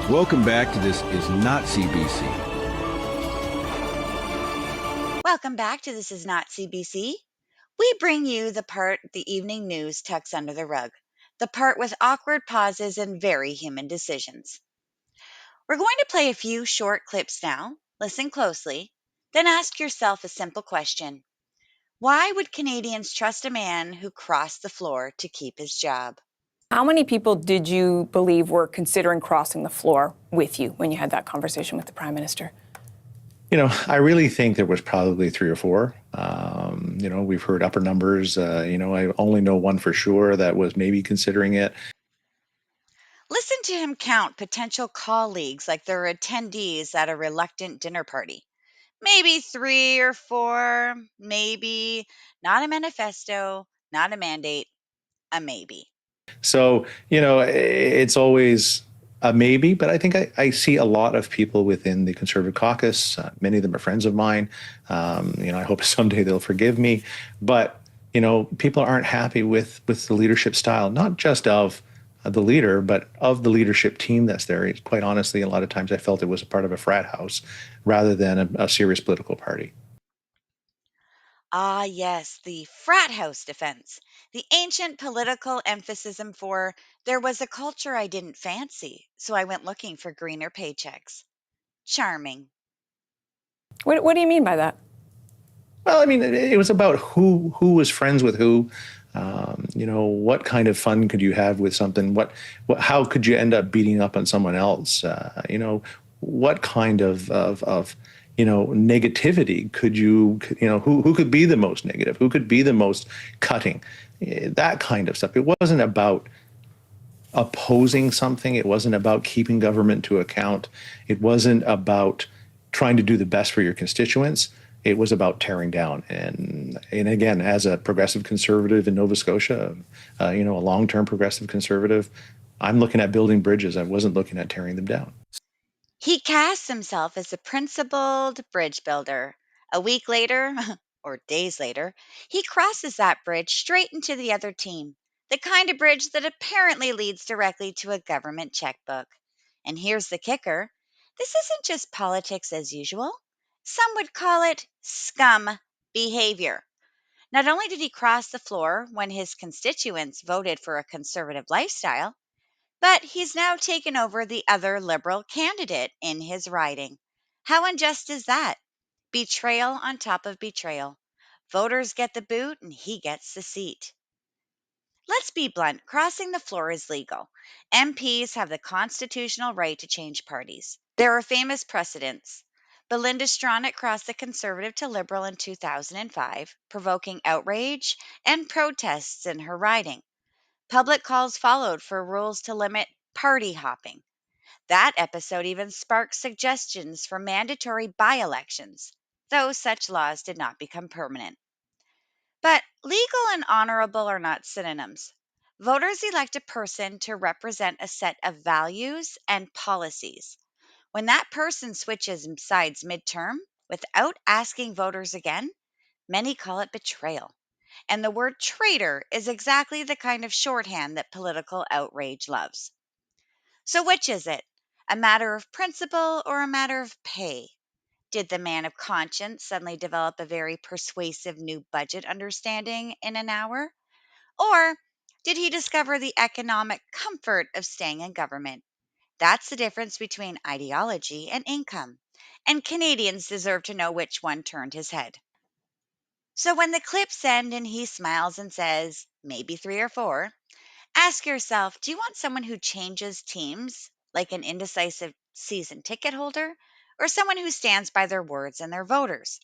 Welcome back to This Is Not CBC. Welcome back to This Is Not CBC. We bring you the part the evening news tucks under the rug, the part with awkward pauses and very human decisions. We're going to play a few short clips now. Listen closely, then ask yourself a simple question. Why would Canadians trust a man who crossed the floor to keep his job? How many people did you believe were considering crossing the floor with you when you had that conversation with the Prime Minister? I really think there was probably 3 or 4. We've heard upper numbers. I only know one for sure that was maybe considering it. Listen to him count potential colleagues like they're attendees at a reluctant dinner party. Maybe 3 or 4, maybe. Not a manifesto, not a mandate, a maybe. So, it's always a maybe, but I think I see a lot of people within the Conservative caucus. Many of them are friends of mine. I hope someday they'll forgive me. But, people aren't happy with the leadership style, not just of the leader, but of the leadership team that's there. Quite honestly, a lot of times I felt it was a part of a frat house rather than a serious political party. Ah, yes, the frat house defense. The ancient political emphasis for there was a culture I didn't fancy, so I went looking for greener paychecks. Charming. What do you mean by that? Well, I mean, it was about who was friends with who. What kind of fun could you have with something? How could you end up beating up on someone else? What kind of negativity could who could be the most negative? Who could be the most cutting? That kind of stuff. It wasn't about opposing something. It wasn't about keeping government to account. It wasn't about trying to do the best for your constituents. It was about tearing down. And again, as a progressive conservative in Nova Scotia, a long-term progressive conservative, I'm looking at building bridges. I wasn't looking at tearing them down. He casts himself as a principled bridge builder. A week later, or days later, he crosses that bridge straight into the other team, the kind of bridge that apparently leads directly to a government checkbook. And here's the kicker, this isn't just politics as usual. Some would call it SCUM behavior. Not only did he cross the floor when his constituents voted for a conservative lifestyle, but he's now taken over the other Liberal candidate in his riding. How unjust is that? Betrayal on top of betrayal. Voters get the boot and he gets the seat. Let's be blunt, crossing the floor is legal. MPs have the constitutional right to change parties. There are famous precedents. Belinda Stronach crossed the Conservative to Liberal in 2005, provoking outrage and protests in her riding. Public calls followed for rules to limit party hopping. That episode even sparked suggestions for mandatory by elections, though such laws did not become permanent. But legal and honorable are not synonyms. Voters elect a person to represent a set of values and policies. When that person switches sides midterm without asking voters again, many call it betrayal. And the word traitor is exactly the kind of shorthand that political outrage loves. So, which is it? A matter of principle or a matter of pay? Did the man of conscience suddenly develop a very persuasive new budget understanding in an hour? Or did he discover the economic comfort of staying in government? That's the difference between ideology and income. And Canadians deserve to know which one turned his head. So when the clips end and he smiles and says, maybe 3 or 4, ask yourself, do you want someone who changes teams, like an indecisive season ticket holder, or someone who stands by their words and their voters?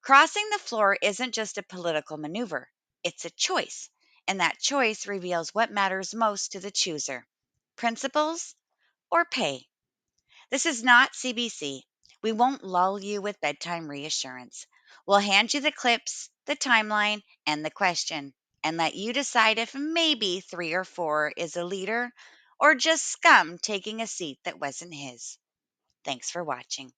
Crossing the floor isn't just a political maneuver, it's a choice. And that choice reveals what matters most to the chooser, principles or pay. This is not CBC. We won't lull you with bedtime reassurance. We'll hand you the clips, the timeline, and the question, and let you decide if maybe 3 or 4 is a leader or just scum taking a seat that wasn't his. Thanks for watching.